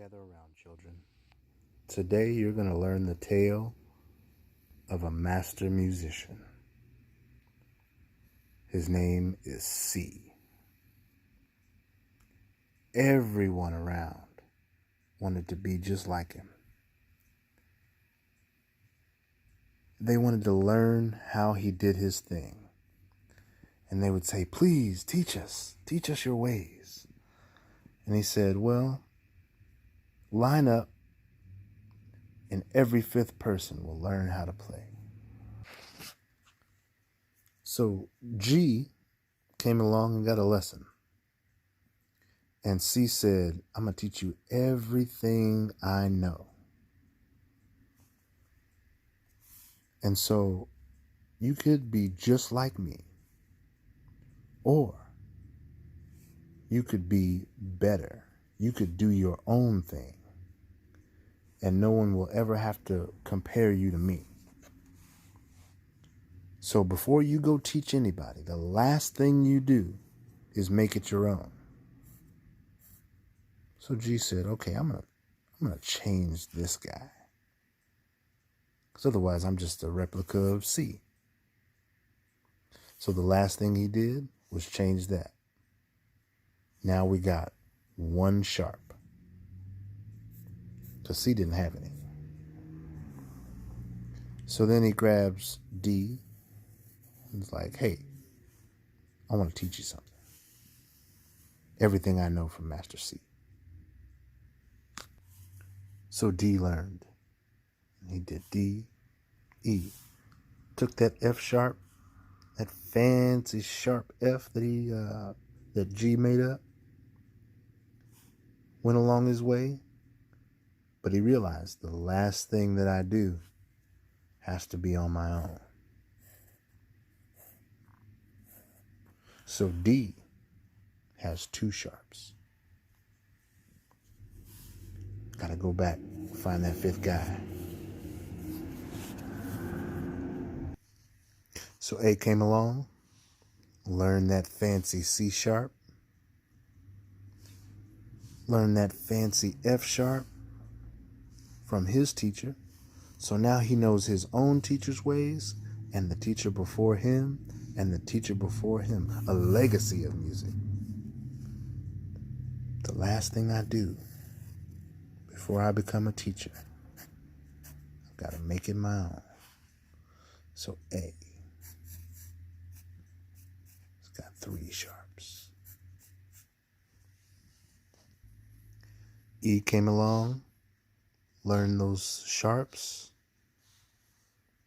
Gather around, children. Today you're going to learn the tale of a master musician. His name is C. Everyone around wanted to be just like him. They wanted to learn how he did his thing. And they would say, please teach us your ways. And he said, well, line up and every fifth person will learn how to play. So G came along and got a lesson. And C said, I'm going to teach you everything I know. And so you could be just like me. Or you could be better. You could do your own thing. And no one will ever have to compare you to me. So before you go teach anybody, the last thing you do is make it your own. So G said, okay, I'm gonna change this guy. Because otherwise I'm just a replica of C. So the last thing he did was change that. Now we got one sharp. Because C didn't have any. So then he grabs D. And he's like, hey, I want to teach you something. Everything I know from Master C. So D learned. He did D, E. Took that F sharp, that fancy sharp F that that G made up. Went along his way. But he realized the last thing that I do has to be on my own. So D has two sharps. Gotta go back, find that fifth guy. So A came along, learned that fancy C sharp, learned that fancy F sharp from his teacher. So now he knows his own teacher's ways and the teacher before him and the teacher before him. A legacy of music. The last thing I do before I become a teacher, I've got to make it my own. So A. It's got three sharps. E came along, learned those sharps.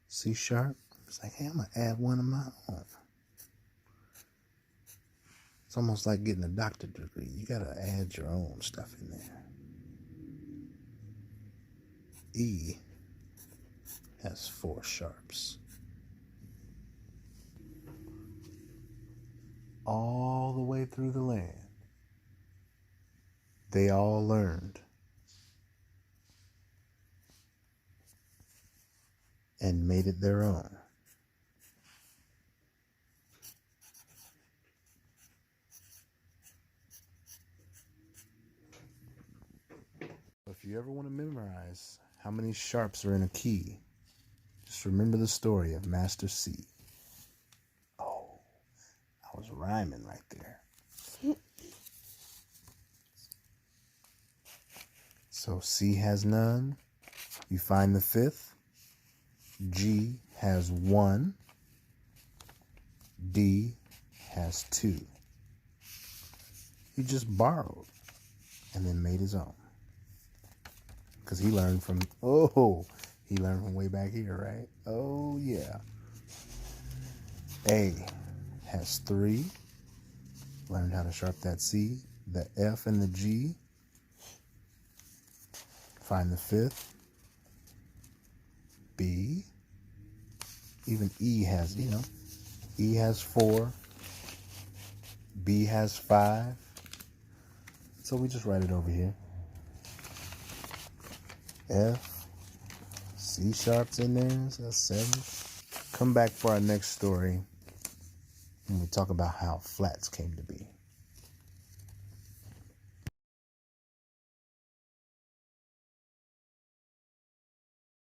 C sharp. It's like, hey, I'm going to add one of my own. It's almost like getting a doctorate degree. You got to add your own stuff in there. E has four sharps. All the way through the land, they all learned and made it their own. If you ever want to memorize how many sharps are in a key, just remember the story of Master C. Oh, I was rhyming right there. So C has none. You find the fifth. G has one. D has two. He just borrowed and then made his own. Because he learned from, he learned from way back here, right? Oh, yeah. A has three. Learned how to sharp that C. The F and the G. Find the fifth. B. Even E has, E has four. B has five. So we just write it over here. F, C sharp's in there, so that's 7. Come back for our next story when we talk about how flats came to be.